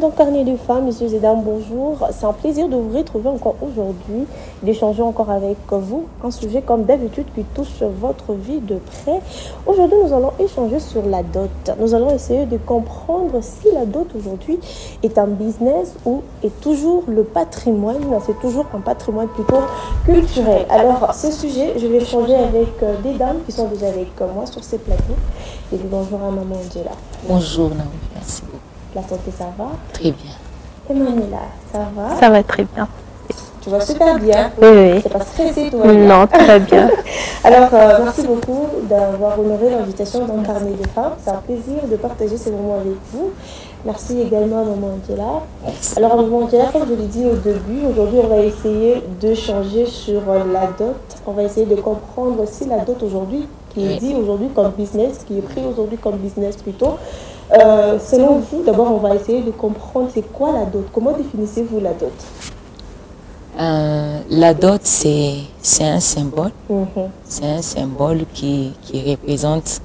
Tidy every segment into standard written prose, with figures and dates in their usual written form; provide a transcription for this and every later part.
dans Carnet de femmes, messieurs et dames, bonjour. C'est un plaisir de vous retrouver encore aujourd'hui, d'échanger encore avec vous. Un sujet comme d'habitude qui touche votre vie de près. Aujourd'hui, nous allons échanger sur la dot. Nous allons essayer de comprendre si la dot aujourd'hui est un business ou est toujours le patrimoine. C'est toujours un patrimoine plutôt culturel. Alors, ce sujet, je vais échanger avec des dames qui sont déjà avec moi sur ces plateaux. Et bonjour à maman Angela. Bonjour Naomi, merci beaucoup. La santé, ça va? Très bien. Et Manila, ça va? Ça va très bien. Tu vas super bien? Oui, oui. C'est pas stressé, toi? Non, très bien. Alors, merci beaucoup d'avoir honoré l'invitation dans Carnet de femmes. C'est un plaisir de partager ces moments avec vous. Merci également à maman Angela. Alors, maman Angela, comme je l'ai dit au début, aujourd'hui, on va essayer de changer sur la dot. On va essayer de comprendre si la dot aujourd'hui, qui est dit aujourd'hui comme business, qui est pris aujourd'hui comme business plutôt, selon vous, d'abord, on va essayer de comprendre c'est quoi la dot. Comment définissez-vous la dot? La dot, c'est un symbole. C'est un symbole qui représente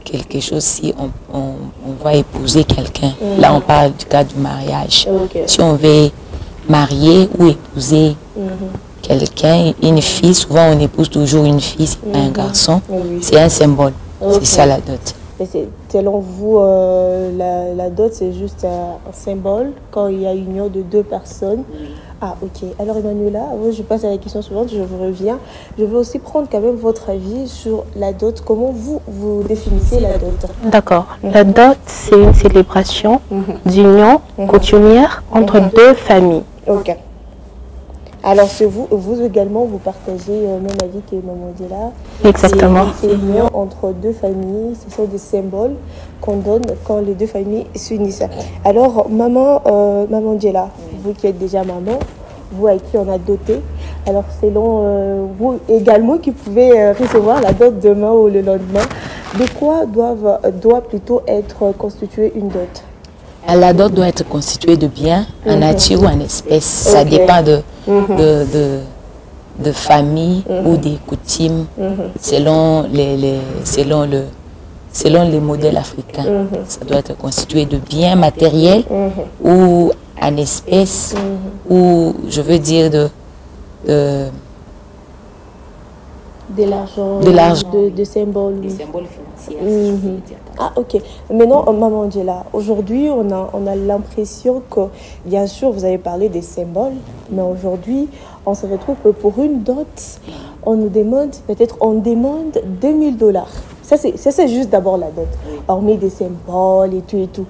quelque chose si on va épouser quelqu'un. Là, on parle du cas du mariage. Si on veut marier ou épouser quelqu'un, une fille, souvent on épouse toujours une fille, c'est pas un garçon. C'est un symbole. C'est ça la dot. Et selon vous, la dot, c'est juste un symbole quand il y a union de deux personnes. Ah, ok. Alors, Emmanuela, je passe à la question suivante, je vous reviens. Je veux aussi prendre quand même votre avis sur la dot. Comment vous définissez la dot? D'accord. La dot, c'est une célébration d'union coutumière entre deux familles. Ok. Alors, c'est vous également, vous partagez le même avis que maman Angela. Exactement. C'est l'union entre deux familles, ce sont des symboles qu'on donne quand les deux familles s'unissent. Alors, maman Angela, vous qui êtes déjà maman, vous avec qui on a doté, alors selon vous également qui pouvez recevoir la dot demain ou le lendemain, de quoi doit plutôt être constituée une dot? La dot doit être constituée de biens en nature ou en espèces. Ça dépend de famille ou des coutumes selon les modèles africains. Ça doit être constitué de biens matériels ou en espèces ou je veux dire de l'argent, de symboles. Des symboles financiers. Ah, ok. Maintenant, maman Angela, aujourd'hui, on a l'impression que, bien sûr, vous avez parlé des symboles, mais aujourd'hui, on se retrouve que pour une dot, on nous demande, on demande $2000. Ça, c'est juste d'abord la dot, hormis des symboles et tout et tout.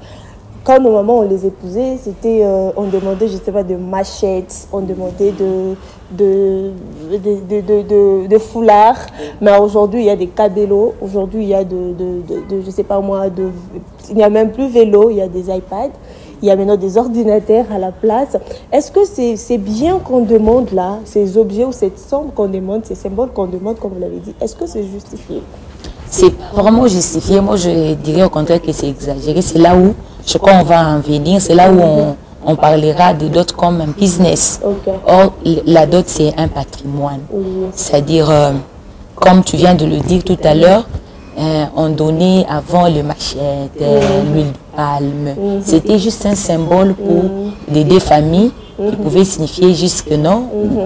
Quand nos mamans, on les épousait, c'était, on demandait, je sais pas, de machettes, on demandait de foulards. Mais aujourd'hui, il y a des cabellos. Aujourd'hui, il y a je sais pas moi, il n'y a même plus vélo, il y a des iPads. Il y a maintenant des ordinateurs à la place. Est-ce que c'est bien qu'on demande là, ces objets ou cette somme qu'on demande, ces symboles qu'on demande, comme vous l'avez dit, est-ce que c'est justifié? C'est vraiment justifié. Moi, je dirais au contraire que c'est exagéré. C'est là où je crois qu'on va en venir. C'est là où on parlera de dot comme un business. Or, la dot, c'est un patrimoine. C'est-à-dire, comme tu viens de le dire tout à l'heure, on donnait avant le machette, l'huile de palme. C'était juste un symbole pour les deux familles qui pouvait signifier juste que non,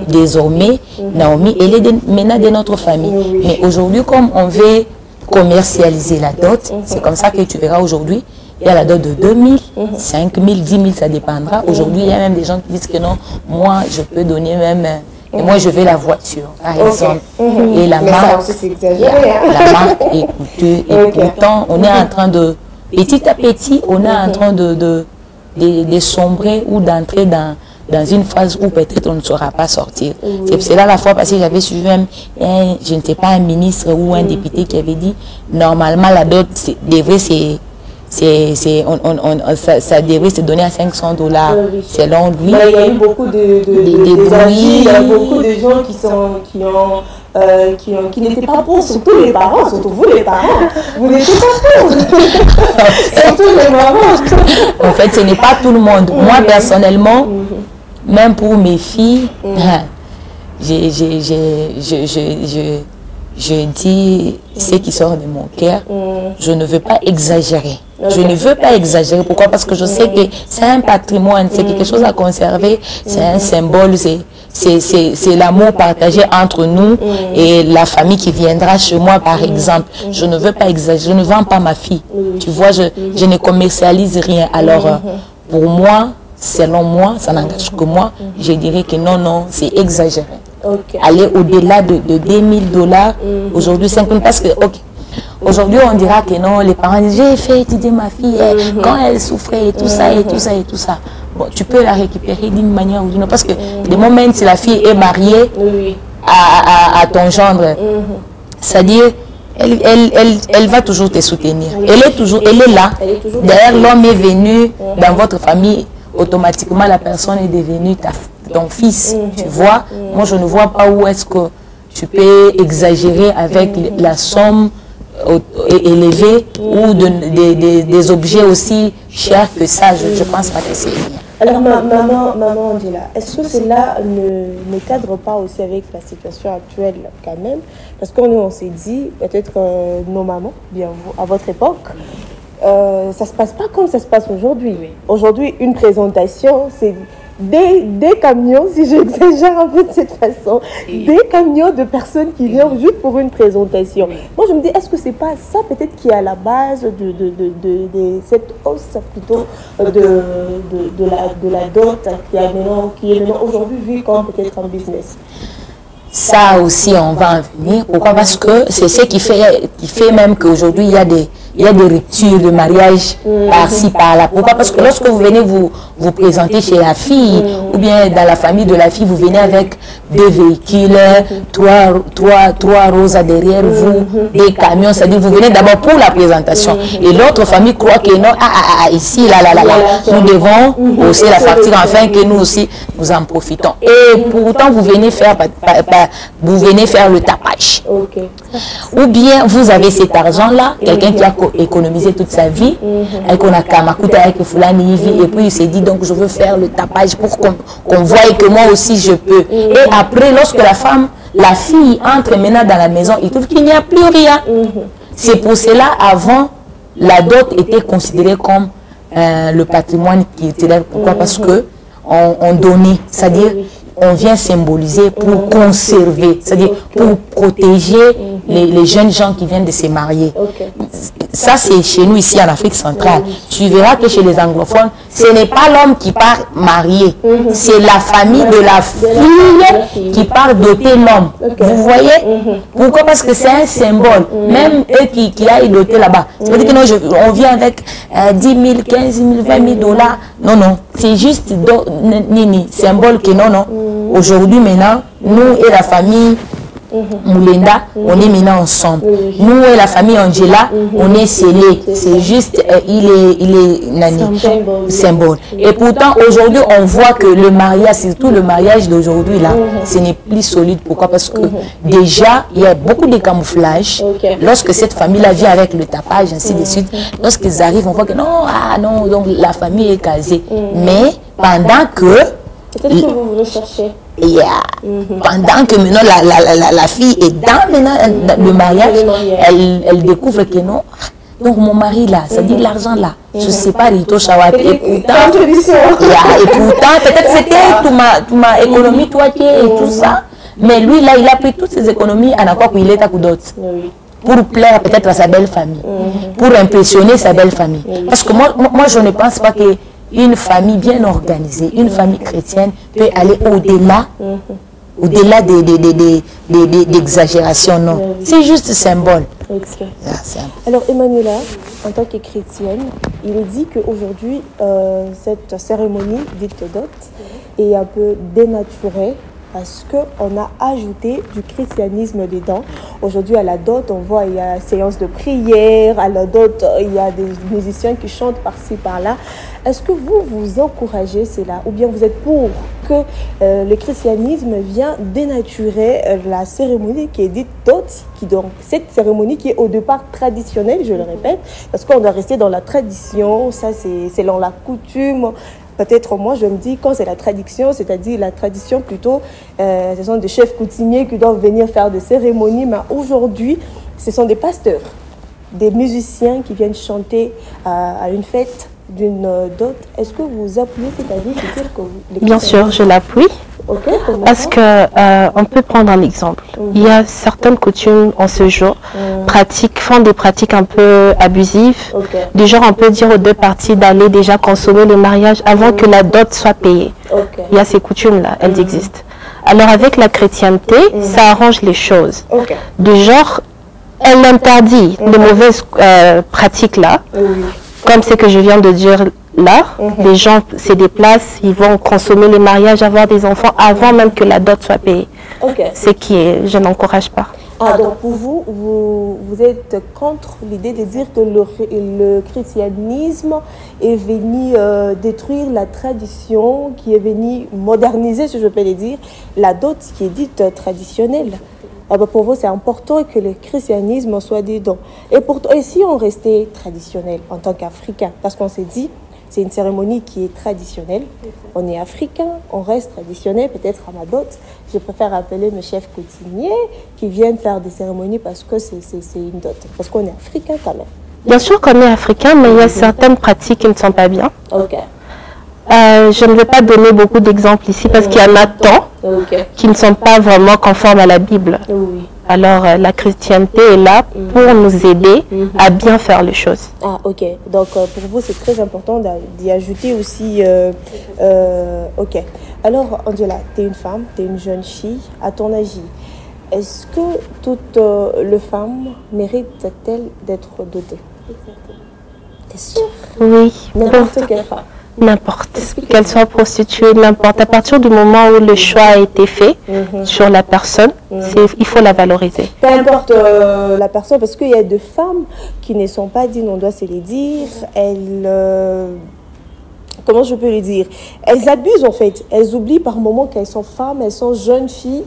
désormais, Naomi, elle est maintenant de notre famille. Mais aujourd'hui, comme on veut commercialiser la dot, c'est comme ça que tu verras aujourd'hui. Il y a la dot de 2000, 5000, 10 000, ça dépendra. Aujourd'hui, il y a même des gens qui disent que non, moi, je peux donner même... Et moi, je veux la voiture, par exemple. Et la marque, la marque est coûteuse. Et pourtant, on est en train de... Petit à petit, on est en train de sombrer ou d'entrer dans une phase où peut-être on ne saura pas sortir. C'est là la fois passée, j'avais suivi même, je ne sais pas, un ministre ou un député qui avait dit, normalement, la dot devrait ça devrait se donner à $500 selon lui. Il y a eu beaucoup de avis, il y a beaucoup de gens qui n'étaient pas pour, surtout les parents, surtout vous les parents, vous n'étiez pas pour. Surtout les mamans. En fait, ce n'est pas tout le monde. Moi, personnellement, même pour mes filles, je dis ce qui sort de mon cœur. Je ne veux pas exagérer. Je ne veux pas exagérer. Pourquoi? Parce que je sais que c'est un patrimoine, c'est quelque chose à conserver, c'est un symbole, c'est l'amour partagé entre nous et la famille qui viendra chez moi, par exemple. Je ne veux pas exagérer, je ne vends pas ma fille. Tu vois, je ne commercialise rien. Alors, pour moi, selon moi, ça n'engage que moi, je dirais que non, non, c'est exagéré. Aller au-delà de $2000, aujourd'hui 5 000, parce que, aujourd'hui, on dira que non, les parents disent, j'ai fait étudier ma fille quand elle souffrait et tout ça, et tout ça, et tout ça. Bon, tu peux la récupérer d'une manière ou d'une autre, parce que le moment où la fille est mariée à ton gendre, c'est-à-dire, elle va toujours te soutenir. Elle est là. D'ailleurs, l'homme est venu dans votre famille, automatiquement, la personne est devenue ton fils. Tu vois, moi, je ne vois pas où est-ce que tu peux exagérer avec la somme élevée ou des objets aussi chers que ça. Je pense pas que c'est bien. Alors, maman Angela, est-ce que cela ne cadre pas aussi avec la situation actuelle quand même? Parce qu'on s'est dit, peut-être nos mamans, bien à votre époque, ça ne se passe pas comme ça se passe aujourd'hui. Aujourd'hui, une présentation, c'est des camions, si j'exagère un peu de cette façon, des camions de personnes qui viennent juste pour une présentation. Moi, je me dis, est-ce que c'est pas ça peut-être qui est à la base de cette hausse plutôt de la dot qui est maintenant aujourd'hui vue comme peut-être un business? Ça aussi, on va en venir. Pourquoi? Parce que c'est ce qui fait même qu'aujourd'hui, il y a des ruptures de mariage par-ci, par-là. Pourquoi? Parce que lorsque vous venez vous présenter chez la fille, ou bien dans la famille de la fille, vous venez avec deux véhicules, trois roses derrière vous, des camions, c'est-à-dire vous venez d'abord pour la présentation. Et l'autre famille croit que non, ici, là, nous devons aussi la facture afin que nous aussi, nous en profitons. Et pourtant, vous venez faire le tapage. Ou bien vous avez cet argent-là, quelqu'un qui a économisé toute sa vie, et qu'on a kamakuta avec Fulani, et puis il s'est dit, donc je veux faire le tapage pour qu'on voie que moi aussi je peux. Et après, lorsque la fille entre maintenant dans la maison, il trouve qu'il n'y a plus rien. C'est pour cela, avant, la dot était considérée comme le patrimoine qui était là. Pourquoi? Parce que on donnait, c'est-à-dire on vient symboliser pour conserver, c'est-à-dire pour protéger les jeunes gens qui viennent de se marier. Ça, c'est chez nous ici en Afrique centrale. Tu verras que chez les anglophones, ce n'est pas l'homme qui part marié, c'est la famille de la fille qui part doter l'homme. Vous voyez? Pourquoi? Parce que c'est un symbole. Même eux qui aillent doter là-bas. C'est-à-dire que non, on vient avec 10 000, 15 000, 20 000 $. Non, non. C'est juste symbole que non, non. Aujourd'hui, maintenant, nous et la famille Moulenda, on est maintenant ensemble. Nous et la famille Angela, on est scellés. C'est juste, il est symbole. Et pourtant, aujourd'hui, on voit que le mariage, surtout le mariage d'aujourd'hui, là, ce n'est plus solide. Pourquoi? Parce que déjà, il y a beaucoup de camouflage. Lorsque cette famille-là vient avec le tapage, ainsi de suite, lorsqu'ils arrivent, on voit que non, non, donc la famille est casée. Mais pendant que... Peut-être que vous recherchez. Pendant que maintenant la fille est dans le mariage, elle découvre que non. Donc mon mari là, c'est-à-dire l'argent là, je ne sais pas, Rito Shawat. Et pourtant, peut-être c'était tout ma économie, toi qui et tout ça. Mais lui là, il a pris toutes ses économies en accord qu'il est à coup d'autres. Pour plaire peut-être à sa belle famille, pour impressionner sa belle famille. Parce que moi je ne pense pas que une famille bien organisée, une famille chrétienne peut aller au-delà d'exagération, non. C'est juste symbole. Alors Emmanuela, en tant que chrétienne, il est dit qu'aujourd'hui, cette cérémonie dite dot est un peu dénaturée parce qu'on a ajouté du christianisme dedans. Aujourd'hui, à la dot, on voit il y a séance de prière, à la dot, il y a des musiciens qui chantent par-ci, par-là. Est-ce que vous encouragez cela ou bien vous êtes pour que le christianisme vient dénaturer la cérémonie qui est dite dot, cette cérémonie qui est au départ traditionnelle, je le répète, parce qu'on doit rester dans la tradition, ça c'est selon la coutume. peut-être moi je me dis quand c'est la tradition, c'est-à-dire la tradition plutôt, ce sont des chefs coutumiers qui doivent venir faire des cérémonies, mais aujourd'hui ce sont des pasteurs, des musiciens qui viennent chanter à une fête d'une dot. Est-ce que vous appuyez cet avis, c'est-à-dire que Bien sûr, je l'appuie. Okay, parce que on peut prendre un exemple. Il y a certaines coutumes en ce jour font des pratiques un peu abusives. Du genre, on peut dire aux deux parties d'aller déjà consommer le mariage avant que la dot soit payée. Il y a ces coutumes-là, elles existent. Alors avec la chrétienté, ça arrange les choses. Du genre, elle interdit les mauvaises pratiques-là, comme ce que je viens de dire là, les gens se déplacent, ils vont consommer les mariages, avoir des enfants avant même que la dot soit payée. Ce qui est, je n'encourage pas. Ah, donc pour vous, vous êtes contre l'idée de dire que le christianisme est venu détruire la tradition, qui est venu moderniser, si je peux le dire, la dot qui est dite traditionnelle. Ah ben pour vous, c'est important que le christianisme soit dedans. Et si on restait traditionnel en tant qu'Africain, parce qu'on s'est dit, c'est une cérémonie qui est traditionnelle. On est africain, on reste traditionnel. Peut-être à ma dot, je préfère appeler mes chefs coutumiers qui viennent faire des cérémonies parce que c'est une dot. Parce qu'on est africain quand même. Bien sûr qu'on est africain, mais il y a certaines pratiques qui ne sont pas bien. Je ne vais pas donner beaucoup d'exemples ici parce qu'il y en a tant qui ne sont pas vraiment conformes à la Bible. Alors, la chrétienté est là pour nous aider à bien faire les choses. Ah, ok. Donc, pour vous, c'est très important d'y ajouter aussi... ok. Alors, Angela, tu es une femme, tu es une jeune fille. À ton avis, est-ce que toute les femmes méritent-elles d'être dotées? T'es sûre? Oui. N'importe quelle femme. N'importe, qu'elle soit prostituée, n'importe. À partir du moment où le choix a été fait sur la personne, il faut la valoriser. Peu importe la personne, parce qu'il y a des femmes qui ne sont pas dignes, on doit se les dire. Elles, comment je peux le dire? Elles abusent en fait. Elles oublient par moments qu'elles sont femmes, elles sont jeunes filles.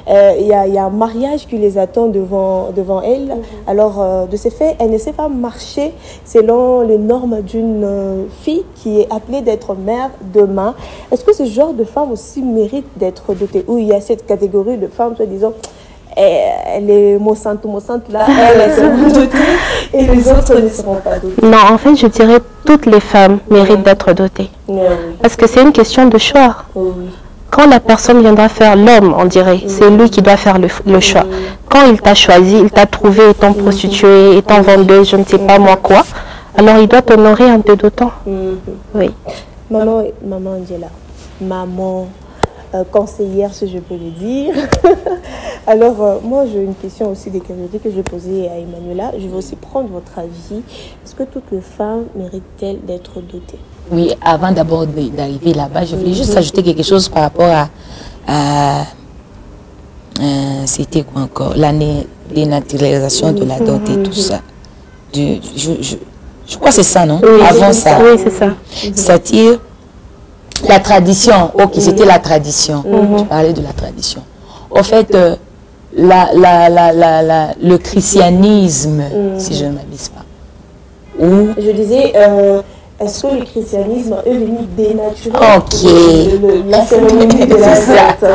Il y a un mariage qui les attend devant elles. Alors, de ce fait, elle ne sait pas marcher selon les normes d'une fille qui est appelée d'être mère demain. Est-ce que ce genre de femme aussi mérite d'être dotée? Ou il y a cette catégorie de femmes, soi-disant, elle est mossante là, elle est dotée et les autres ne seront pas dotées? Non, en fait, je dirais toutes les femmes méritent d'être dotées. Parce que c'est une question de choix. Quand la personne viendra faire l'homme, on dirait, c'est lui qui doit faire le choix. Quand il t'a choisi, il t'a trouvé étant prostituée, étant vendeuse, je ne sais pas moi quoi, alors il doit t'honorer en te dotant. Oui. Maman Angela, maman conseillère, si je peux le dire. Alors, moi, j'ai une question aussi de curiosité que je vais poser à Emmanuela. Je veux aussi prendre votre avis. Est-ce que toutes les femmes méritent-elles d'être dotées? Oui, avant d'abord d'arriver là-bas, je voulais juste ajouter quelque chose par rapport à c'était quoi encore, la dénaturalisation de la dot et tout ça. Je crois que c'est ça, non? Avant ça. Oui, c'est ça. C'est-à-dire la tradition. Ok, c'était la tradition. Tu parlais de la tradition. En fait, le christianisme, si je ne m'abuse pas. Je disais... est-ce que le christianisme est venu dénaturer la cérémonie de la dot?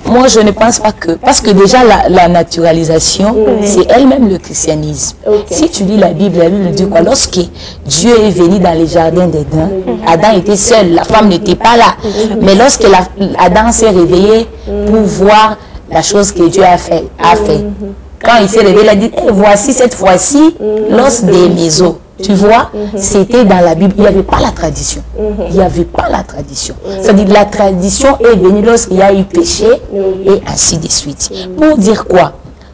Moi, je ne pense pas que... Parce que déjà, la naturalisation, c'est elle-même le christianisme. Si tu lis la Bible dit quoi? Lorsque Dieu est venu dans les jardins d'Éden, Adam était seul, la femme n'était pas là. Mais lorsque Adam s'est réveillé pour voir la chose que Dieu a fait. Quand il s'est réveillé, il a dit, voici cette fois-ci l'os des maisons. Tu vois, c'était dans la Bible, il n'y avait pas la tradition. Il n'y avait pas la tradition. C'est-à-dire la tradition est venue lorsqu'il y a eu péché et ainsi de suite. Pour dire quoi?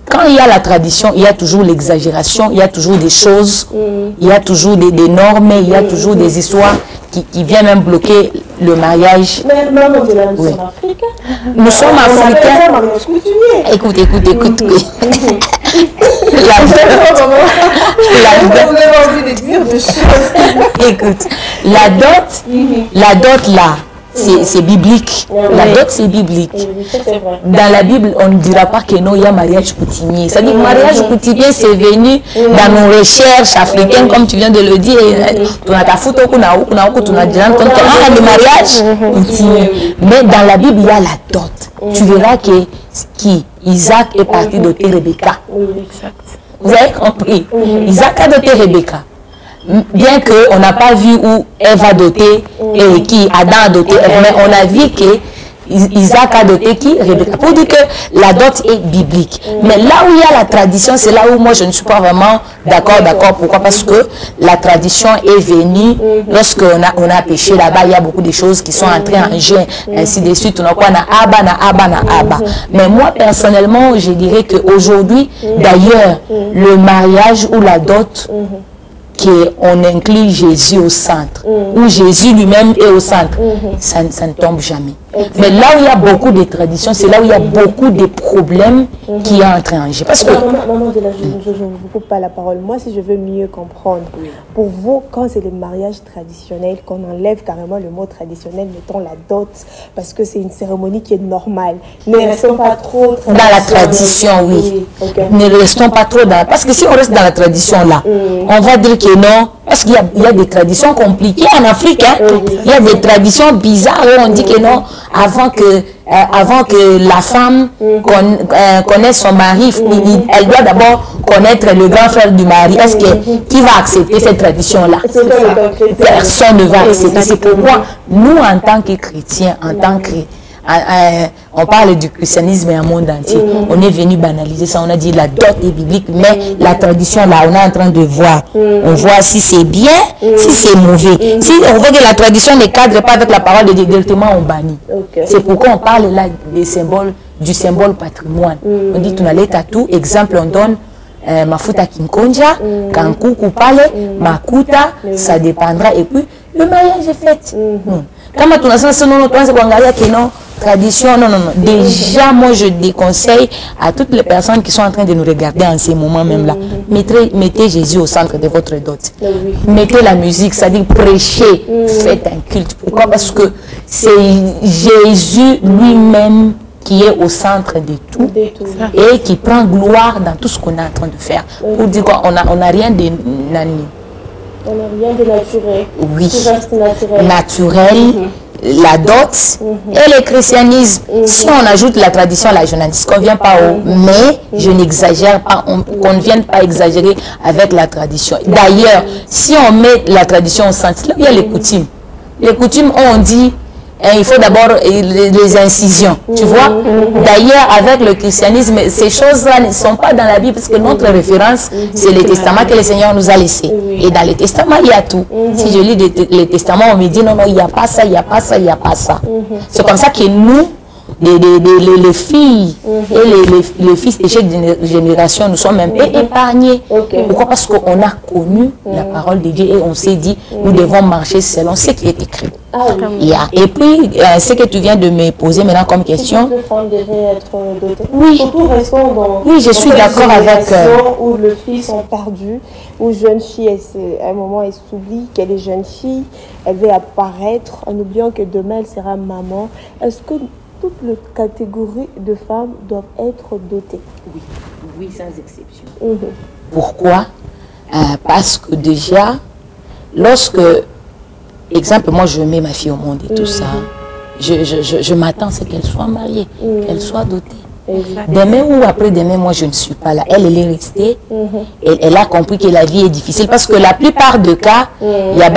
Quand il y a la tradition, il y a toujours l'exagération, il y a toujours des choses, il y a toujours des normes, il y a toujours des histoires qui viennent même bloquer le mariage. Mais maman, nous sommes africains. Nous sommes africains. Écoute. Écoute, la dot là, c'est biblique. La dot, c'est biblique. Dans la Bible, on ne dira pas que non, il y a mariage coutumier. C'est-à-dire que mariage coutumier, c'est venu dans nos recherches africaines, comme tu viens de le dire. Tu as ta photo, tu as le mariage coutumier. Mais dans la Bible, il y a la dot. Tu verras que Isaac est parti doter Rebecca. Vous avez compris? Isaac a doté Rebecca. Bien qu'on n'a pas vu où elle va doter et qui Adam a doté, mais on a vu que Isaac a doté qui? Rebecca. Pour dire que la dot est biblique. Mais là où il y a la tradition, c'est là où moi je ne suis pas vraiment d'accord. Pourquoi? Parce que la tradition est venue lorsqu'on a péché là-bas. Il y a beaucoup de choses qui sont entrées en jeu, ainsi de suite. On a quoi? Na Abba. Mais moi personnellement, je dirais qu'aujourd'hui, d'ailleurs, le mariage ou la dot, qu'on inclut Jésus au centre, où Jésus lui-même est au centre, ça ne tombe jamais. Mais là où il y a beaucoup de traditions, c'est là où il y a beaucoup de problèmes qui entrent en jeu. Parce que... Maman, je ne vous coupe pas la parole. Moi, si je veux mieux comprendre, pour vous, quand c'est les mariages traditionnels, qu'on enlève carrément le mot traditionnel, mettons la dot, parce que c'est une cérémonie qui est normale, ne restons pas trop dans la tradition, oui. Ne restons pas trop dans... Parce que si on reste dans la tradition là, on va dire que non, parce qu'il y a des traditions compliquées en Afrique, hein. Il y a des traditions bizarres où on dit que non, avant que la femme connaisse son mari, elle doit d'abord connaître le grand frère du mari. Est-ce qui va accepter cette tradition-là? Personne ne va accepter. C'est pourquoi nous, en tant que chrétiens, on parle du christianisme et un monde entier. On est venu banaliser ça. On a dit la dot est biblique, mais la tradition là, on est en train de voir. On voit si c'est bien, si c'est mauvais. Si on voit que la tradition ne cadre pas avec la parole de Dieu, directement on bannit. C'est pourquoi on parle là des symboles, du symbole patrimoine. On dit tu n'allais à tout. Exemple, on donne mafuta kinkonja, kankuku pale, makuta, ça dépendra. Et puis le mariage est fait. Quand on a ça, non, tradition, non. Déjà, moi, je déconseille à toutes les personnes qui sont en train de nous regarder en ces moments même là. Mettez Jésus au centre de votre dot. Mettez la musique, c'est-à-dire prêchez, faites un culte. Pourquoi? Parce que c'est Jésus lui-même qui est au centre de tout et qui prend gloire dans tout ce qu'on est en train de faire. Pour dire quoi, on n'a rien de nani. On n'a rien de naturel. Oui, naturel. La dot et le christianisme. Si on ajoute la tradition, là, je n'en conviens pas, mais je n'exagère pas, qu'on ne vienne pas exagérer avec la tradition. D'ailleurs, si on met la tradition au centre, là, il y a les coutumes. Les coutumes, on dit, il faut d'abord les incisions, tu vois. D'ailleurs, avec le christianisme, ces choses-là ne sont pas dans la Bible, parce que notre référence, c'est le testament que le Seigneur nous a laissé. Et dans le testament, il y a tout. Si je lis les testaments, on me dit, non, il n'y a pas ça, il n'y a pas ça, il n'y a pas ça. C'est comme ça que nous, les filles et les fils de cette génération, nous sommes un peu épargnés. Pourquoi? Parce qu'on a connu la parole de Dieu et on s'est dit, nous devons marcher selon ce qui est écrit. Et puis, ce que tu viens de me poser maintenant comme question. Oui, je suis d'accord avec... Où les filles sont perdues, où jeune fille, à un moment, elle s'oublie qu'elle est jeune fille, elle veut apparaître en oubliant que demain, elle sera maman. Est-ce que toutes les catégories de femmes doivent être dotées? Oui, sans exception. Pourquoi? Parce que déjà, lorsque, exemple, moi je mets ma fille au monde et tout ça, je m'attends à ce qu'elle soit mariée, qu'elle soit dotée. Demain ou après-demain, moi je ne suis pas là. Elle est restée. Elle a compris que la vie est difficile parce que la plupart des cas, il y a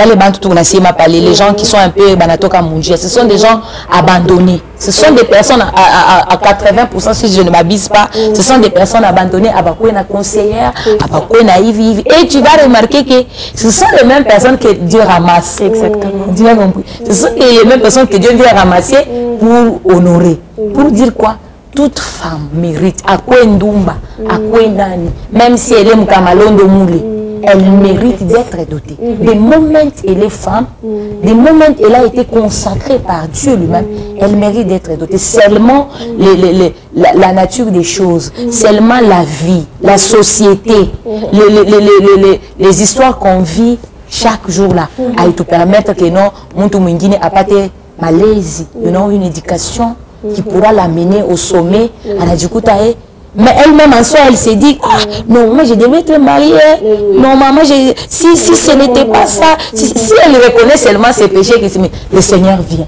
les gens qui sont un peu banatoka mungia, ce sont des gens abandonnés. Ce sont des personnes à 80%, si je ne m'abuse pas, ce sont des personnes abandonnées à Bakouna conseillère, à Bakouna Ivi. Et tu vas remarquer que ce sont les mêmes personnes que Dieu ramasse. Exactement. Tu as compris. Ce sont les mêmes personnes que Dieu vient ramasser pour honorer. Pour dire quoi? Toute femme mérite, à quoi ndumba, à quoi nani, même si elle est mkamalondo moulé, elle mérite d'être dotée. Des moments elle est femme, des moments elle a été consacrée par Dieu lui-même, elle mérite d'être dotée. Seulement la nature des choses, seulement la vie, la société, les histoires qu'on vit chaque jour là, à te permettre que non, Muntu Mwingine a pas été malaise, une éducation qui pourra l'amener au sommet. Elle a dit, écoute, mais elle-même en soi, elle s'est dit, ah, non, moi je devais être mariée. Non, maman, si ce n'était pas ça, si elle reconnaît seulement ses péchés, mais le Seigneur vient.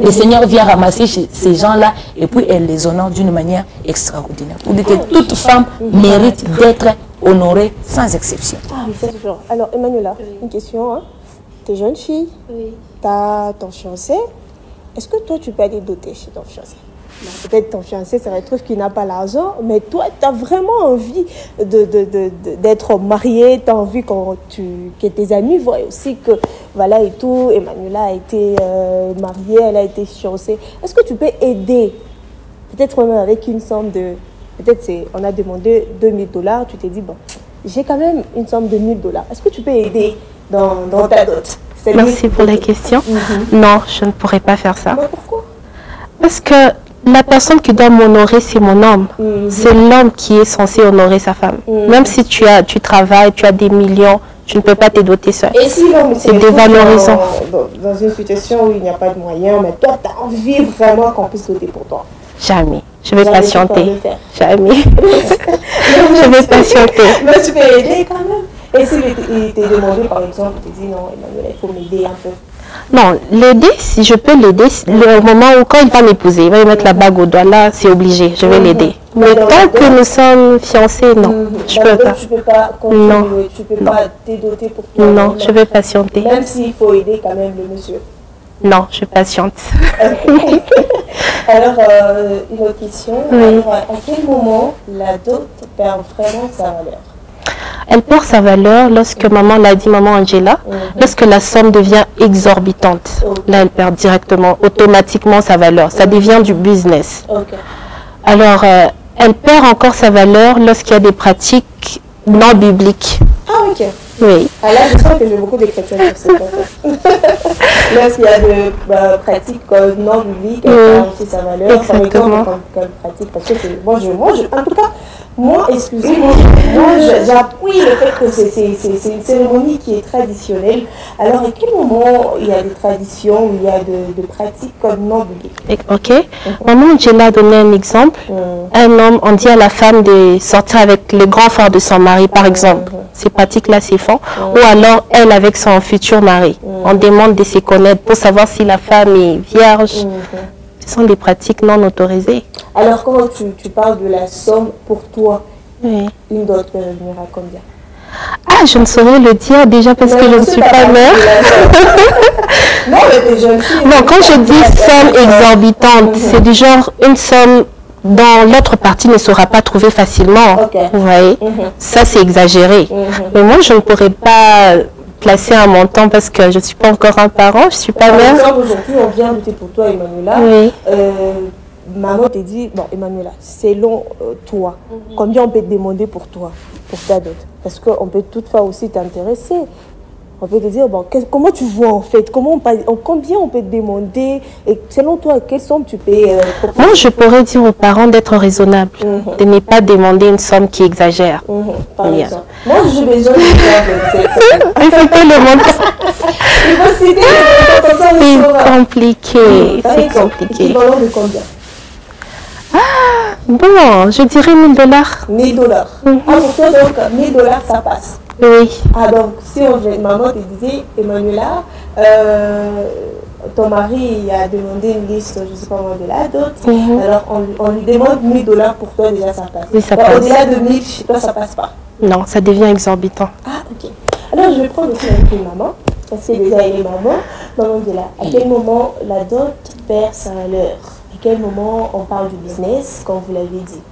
Le Seigneur vient ramasser ces gens-là et puis elle les honore d'une manière extraordinaire. Pour dire que toute femme mérite d'être honorée sans exception. Ah oui, c'est toujours. Alors, Emmanuela, une question. Hein? Tu es jeune fille, tu as ton fiancé. Est-ce que toi, tu peux aller doter chez ton fiancé? Peut-être ton fiancé se retrouve qu'il n'a pas l'argent, mais toi, tu as vraiment envie d'être mariée, tu as envie que tes amis voient aussi que, voilà et tout, Emmanuela a été mariée, elle a été fiancée. Est-ce que tu peux aider, peut-être même avec une somme de, peut-être on a demandé $2000, tu t'es dit, bon, j'ai quand même une somme de $1000. Est-ce que tu peux aider dans ta dot? Merci pour la question. Non, je ne pourrais pas faire ça. Mais pourquoi? Parce que la personne qui doit m'honorer, c'est mon homme. C'est l'homme qui est censé honorer sa femme. Même si tu travailles, tu as des millions, tu ne peux pas te doter seul. Et si l'homme c'est dévalorisant. Dans une situation où il n'y a pas de moyens, mais toi, tu as envie vraiment qu'on puisse doter pour toi? Jamais. Je vais patienter. Jamais. Je vais patienter. Mais tu peux aider quand même. Et s'il t'est demandé, par exemple, il te dit non, Emmanuel, il faut m'aider un peu. Non, l'aider, si je peux l'aider, au moment où quand il va m'épouser, il va me mettre la bague au doigt, là, c'est obligé, je vais l'aider. Mais tant que nous sommes fiancés, non, je peux pas. Tu peux pas continuer, non. Tu peux pas t'aider pour toi. Non, je vais patienter. Même s'il faut aider quand même le monsieur. Non, je patiente. Alors, une autre question. Alors, à quel moment la dot perd vraiment sa valeur? Elle perd sa valeur lorsque maman l'a dit, maman Angela, lorsque la somme devient exorbitante. Là, elle perd directement, automatiquement sa valeur. Ça devient du business. Alors, elle perd encore sa valeur lorsqu'il y a des pratiques non bibliques. Ah, ok. Oui. Alors là, je sens que j'ai beaucoup de chrétiens sur ce point. Lorsqu'il y a des pratiques non bibliques, elle perd aussi sa valeur. Exactement. Comme pratique, parce que moi, en tout cas, moi, excusez-moi, j'appuie le fait que c'est une cérémonie qui est traditionnelle. Alors, à quel moment il y a des traditions, il y a de pratiques comme non bibliques? Ok. Maman Angela a donné un exemple. Un homme, on dit à la femme de sortir avec le grand frère de son mari, par exemple. Ces pratiques-là, c'est faux. Ou alors, elle avec son futur mari. On demande de se connaître pour savoir si la femme est vierge. Ce sont des pratiques non autorisées. Alors, quand tu parles de la somme pour toi, une dot peut revenir à combien? Ah, je ne saurais le dire déjà parce que je ne suis pas mère. Non, mais t'es jeune fille. Non, quand je dis somme exorbitante, c'est du genre une somme dont l'autre partie ne sera pas trouvée facilement. Vous voyez? Ça, c'est exagéré. Mais moi, je ne pourrais pas placer un montant parce que je ne suis pas encore un parent, je ne suis pas mère. Par exemple, aujourd'hui, on vient lutter pour toi, Emmanuela. Oui. Maman te dit, bon, Emmanuela, selon toi, combien on peut te demander pour toi, pour ta dot? Parce qu'on peut toutefois aussi t'intéresser. On peut te dire, bon, comment tu vois en fait? Combien on peut te demander? Et selon toi, quelle somme tu peux proposer? Moi, je pourrais dire aux parents d'être raisonnables, de ne pas demander une somme qui exagère. Par exemple. Moi, j'ai besoin de il faut que le montant. Il faut citer c'est compliqué. C'est compliqué. Équivalent de combien? Bon, je dirais $1000. $1000. Ah, pour toi, donc, $1000, ça passe. Oui. Ah, donc, si maman te disait, Emmanuela, ton mari a demandé une liste, je ne sais pas moi, de la dot. Alors, on lui demande $1000 pour toi, déjà, ça passe. Oui, ça passe. Au-delà de 1000, chez toi, ça passe pas. Non, ça devient exorbitant. Ah, ok. Alors, je vais prendre aussi avec une maman. Parce que déjà, elle est maman. Maman de là. À quel moment la dot perd sa valeur? À quel moment on parle du business, comme vous l'avez dit?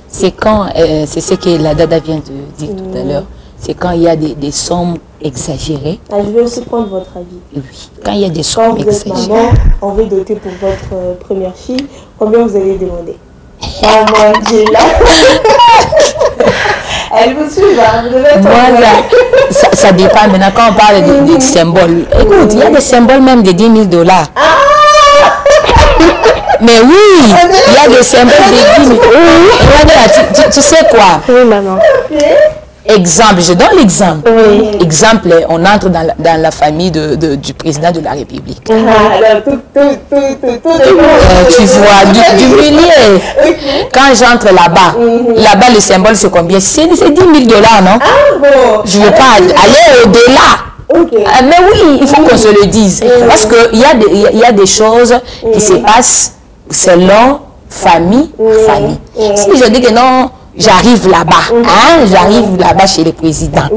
C'est quand, c'est ce que la Dada vient de dire tout à l'heure, c'est quand il y a des sommes exagérées. Ah, je vais aussi prendre votre avis. Oui, quand il y a des sommes exagérées. Quand vous êtes maman, on veut doter pour votre première fille, combien vous allez demander? Maman dit là. Elle vous suit, vous devez être ça dépend. Maintenant, quand on parle des symboles, écoute, il y a des symboles même de $10 000. Mais oui, il y a des symboles de 10 000. Tu sais quoi? Oui, maman. Exemple, je donne l'exemple. Oui. Exemple, on entre dans la famille du président de la République. Tu vois, du milieu. Quand j'entre là-bas, là-bas le symbole c'est combien? C'est 10 000 $, non? Je ne veux pas aller au-delà. Mais oui, il faut qu'on se le dise. Parce qu'il y a des choses qui se passent selon famille. Si je dis que non, j'arrive là-bas, j'arrive là-bas chez le président.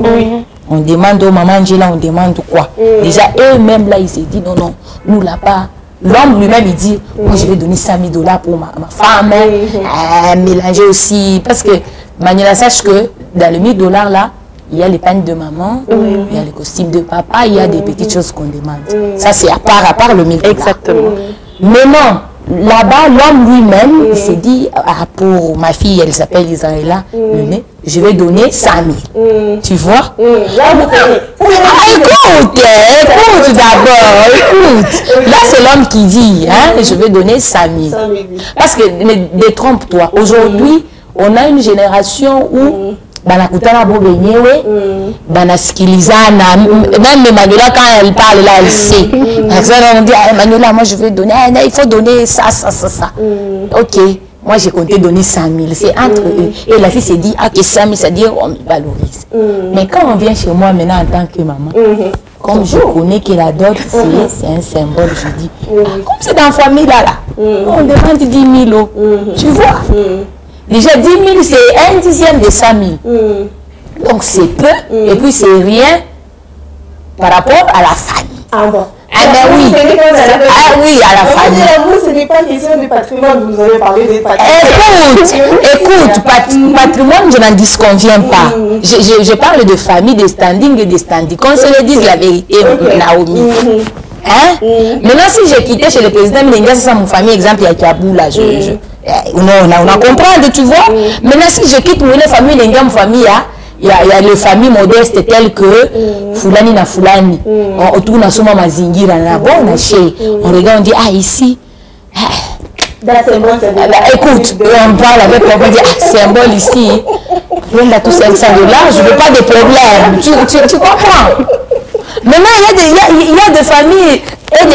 On demande aux mamans Angela, on demande quoi? Déjà, eux-mêmes là, ils se disent non, non, nous là-bas, l'homme lui-même, il dit, moi je vais donner 5 000 $ pour ma femme, mélanger aussi. Parce que Manuela sache que dans les 1 000 $ là, il y a les pagnes de maman, il y a les costumes de papa, il y a des petites choses qu'on demande. Ça, c'est à part le 1 000 $. Exactement. Mais non, là-bas, l'homme lui-même, il s'est dit, pour ma fille, elle s'appelle Israëla, je vais donner 5 000. Tu vois? Écoute d'abord, écoute. Là, c'est l'homme qui dit, je vais donner 5 000. Parce que, ne trompe-toi, aujourd'hui, on a une génération où banakutana bo benyewe banasikilizana, même Manuela quand elle parle là elle sait. On dit Manuela, moi je vais donner, il faut donner ça. Ok, moi j'ai compté donner 5 000, c'est entre eux. Et la fille s'est dit que 5 000, c'est-à-dire on me valorise. Mais quand on vient chez moi maintenant en tant que maman, comme je connais que la dot c'est un symbole, je dis comme c'est dans la famille là, on demande 10 000 €, tu vois. Déjà 10 000, c'est 1/10 de 5 000. Donc c'est peu, et puis c'est rien par rapport à la famille. Ah bon? Ah ben oui. Ah oui, à la famille. Vous, ce n'est pas question du patrimoine, vous avez parlé des patrimoine. Écoute, patrimoine, je n'en disconviens pas. Je parle de famille, de standing et de standing. Qu'on se le dise la vérité, Naomi. Maintenant, si j'ai quitté chez le président Mlenga, c'est ça mon famille, exemple, il y a Kiabou là, on a compris, tu vois. Maintenant, si je quitte mon famille, mon famille, il y a les familles modestes telles que Fulani na Fulani. Autour de Soma Mazingira, on regarde, on dit, ici. Écoute, on parle avec on dit, symbole ici. Il y a tout ça, $500, je ne veux pas de problème. Tu comprends? Maintenant, il y a des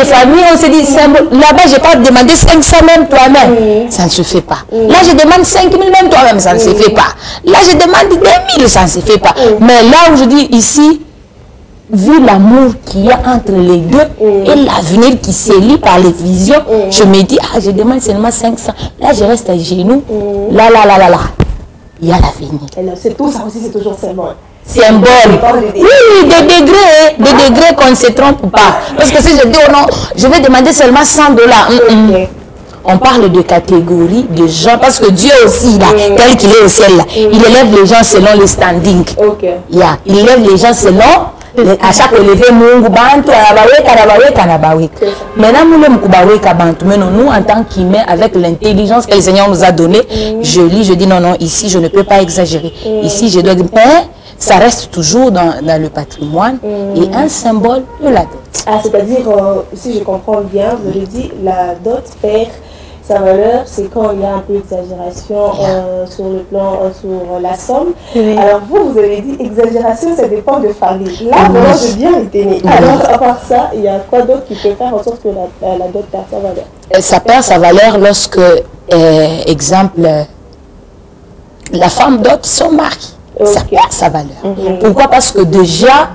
familles, on se dit, là-bas, je n'ai pas demandé 500 même toi-même. Ça ne se fait pas. Là, je demande 5 000 même toi-même, ça ne se fait pas. Là, je demande 2 000, ça ne se fait pas. Mais là où je dis ici, vu l'amour qu'il y a entre les deux et l'avenir qui se lie par les visions, je me dis, je demande seulement 500. Là, je reste à genoux. Là. Il y a l'avenir. C'est tout ça aussi, c'est toujours symbole. Symbole. Oui, des degrés qu'on ne se trompe pas. Parce que si je dis, oh non, je vais demander seulement 100 $. On parle de catégories de gens, parce que Dieu aussi, là, tel qu'il est au ciel, là, il élève les gens selon les standings. Il élève les gens selon, à chaque levé, maintenant, nous, en tant qu'humains, avec l'intelligence que le Seigneur nous a donnée, je lis, je dis, non, ici, je ne peux pas exagérer. Ici, je dois dire, ça reste toujours dans le patrimoine et un symbole de la dot. C'est-à-dire, si je comprends bien, vous avez dit, la dot perd sa valeur, c'est quand il y a un peu d'exagération sur le plan, sur la somme. Alors vous avez dit, exagération, ça dépend de famille. Là, vraiment, j'ai bien été née. Alors, à part ça, il y a quoi d'autre qui peut faire en sorte que la dot perd sa valeur? Ça perd sa valeur lorsque, exemple, la femme dot son mari. Ça perd sa valeur. Pourquoi? Parce que déjà,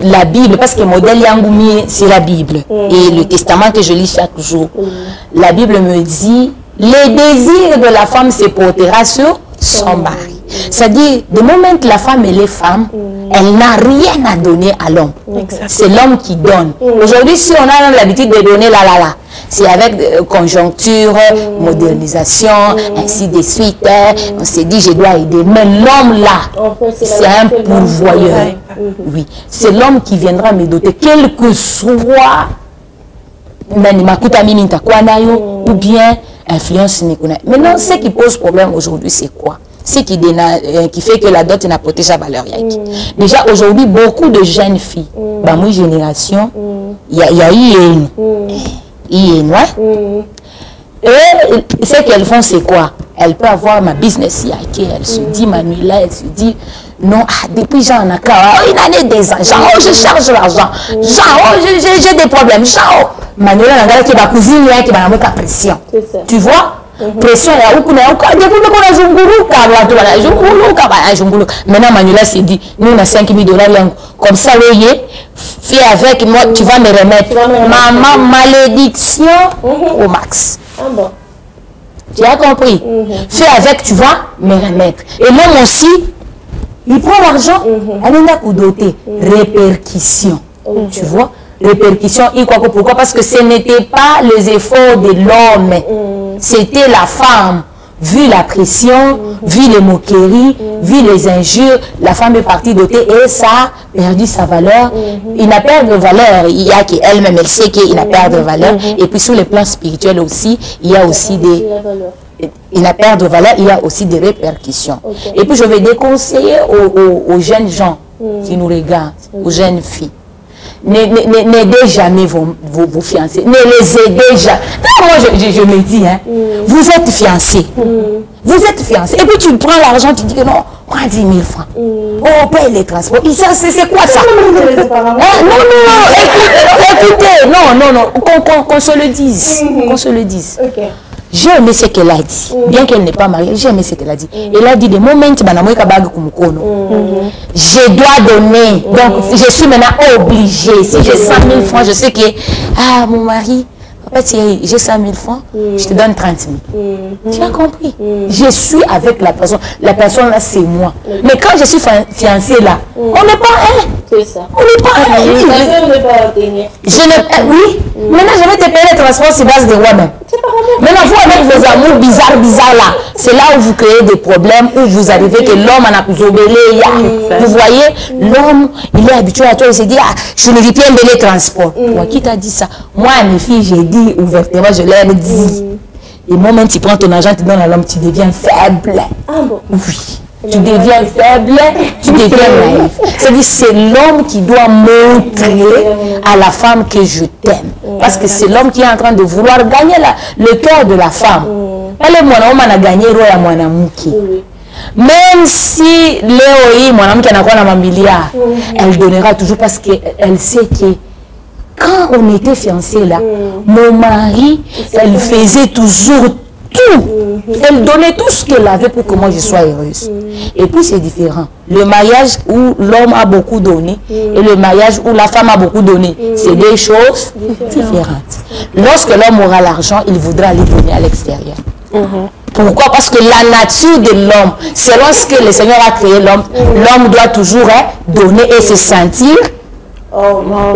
la Bible, parce que le modèle Yangoumi, c'est la Bible. Et le testament que je lis chaque jour, la Bible me dit, les désirs de la femme se portera sur son mari. C'est-à-dire, du moment que la femme, elle est femme, elle n'a rien à donner à l'homme. C'est l'homme qui donne. Aujourd'hui, si on a l'habitude de donner c'est avec conjoncture, modernisation, ainsi de suite. On s'est dit, je dois aider. Mais l'homme là, c'est un pourvoyeur. Oui, c'est l'homme qui viendra me doter, quel que soit ou bien influence. Maintenant, ce qui pose problème aujourd'hui, c'est quoi? Ce qui fait que la dot n'a pas sa valeur. Déjà, aujourd'hui, beaucoup de jeunes filles, dans ma génération, il y a eu et ce qu'elles font, c'est quoi? Elle peut avoir ma business, elle se dit, Manuela, elle se dit, Non, depuis Jean, une année, 2 ans. Jean, je charge l'argent. Jean, j'ai des problèmes. Jean, Manuela, qui va cousine, qui va mettre la pression. Tu vois? Pression, maintenant Manuela s'est dit, nous on a 5 000 $, comme ça, fais avec moi, tu vas me remettre. Maman, malédiction au max. Tu as compris? Fais avec, tu vas me remettre. Et l'homme aussi, il prend l'argent, elle est là pour doter. Répercussion. Tu vois? Répercussion, pourquoi? Parce que ce n'était pas les efforts de l'homme, c'était la femme. Vu la pression, vu les moqueries, vu les injures, la femme est partie dotée et ça a perdu sa valeur. Il n'a perdu de valeur, il y a qu'elle-même, elle sait qu'il n'a perdu de valeur. Et puis sur le plan spirituel aussi, il y a aussi des... Il n'a perdu de valeur, il y a aussi des répercussions. Et puis je vais déconseiller aux jeunes gens qui nous regardent, aux jeunes filles. N'aidez jamais vos fiancés. Ne les aidez jamais. Moi, je me dis, hein, vous êtes fiancés. Vous êtes fiancés. Et puis tu prends l'argent, tu dis que non, prends 10 000 francs. Oh, paye les transports. C'est quoi ça? Non, écoutez, non, qu'on se le dise. Qu'on se le dise. J'ai aimé ce qu'elle a dit, bien qu'elle n'est pas mariée, j'ai aimé ce qu'elle a dit. Elle a dit, des moments, je dois donner, donc je suis maintenant obligée. Si j'ai 100 000 francs, je sais que, mon mari, en fait, j'ai 100 000 francs, je te donne 30 000. Tu as compris? Je suis avec la personne là, c'est moi. Mais quand je suis fiancée là, on n'est pas un. C'est ça. On n'est pas un. Oui, maintenant je vais te payer les transports sur base de moi-même. Maintenant, vous avec vos amours bizarres là, c'est là où vous créez des problèmes, où vous arrivez que l'homme en a zobélé. Vous voyez, l'homme, il est habitué à toi, il se dit, je ne vis plus de les transports. Qui t'a dit ça? Moi, à mes filles, j'ai dit ouvertement, je leur ai dit. Et moi, même tu prends ton argent, tu donnes à l'homme, tu deviens faible. Oui. Tu deviens faible, tu deviens naïf. C'est-à-dire c'est l'homme qui doit montrer à la femme que je t'aime. Parce que c'est l'homme qui est en train de vouloir gagner le cœur de la femme. Elle est mon homme, a gagné roi à mon amour. Même si Léo, mon homme qui a un milliard, elle donnera toujours parce qu'elle sait que quand on était fiancés là, mon mari, elle faisait toujours tout. Elle donnait tout ce qu'elle avait pour que moi je sois heureuse. Et puis c'est différent. Le mariage où l'homme a beaucoup donné et le mariage où la femme a beaucoup donné, c'est des choses différentes. Lorsque l'homme aura l'argent, il voudra aller donner à l'extérieur. Pourquoi? Parce que la nature de l'homme, selon ce que le Seigneur a créé l'homme, l'homme doit toujours donner et se sentir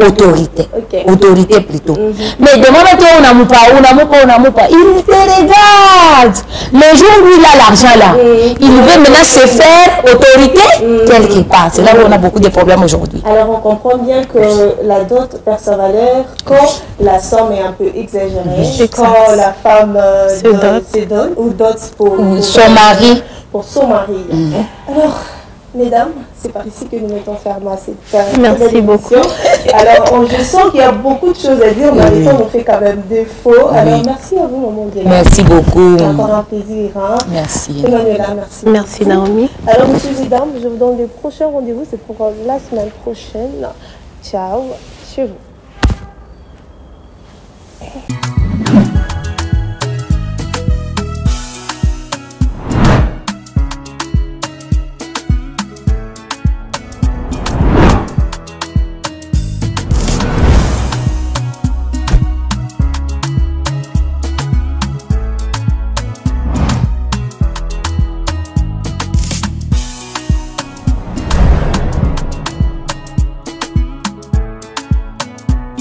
autorité. Autorité plutôt. Mais de moment que on n'aime pas, il te regarde. Le jour où il a l'argent là, il veut maintenant se faire autorité quelque part. C'est là où on a beaucoup de problèmes aujourd'hui. Alors on comprend bien que la dot perd sa valeur quand la somme est un peu exagérée, quand la femme se donne ou dote pour son mari. Pour son mari. Alors, mesdames, c'est par ici que nous mettons ferme à cette Merci beaucoup. Alors, je sens qu'il y a beaucoup de choses à dire, mais le temps nous fait quand même défaut. Alors, merci à vous, maman Dela. Merci beaucoup. C'est encore un plaisir. Hein? Merci. Emmanuela, merci. Merci, Naomi. Alors, monsieur et dames, je vous donne les prochains rendez-vous. C'est pour la semaine prochaine. Ciao, chez vous.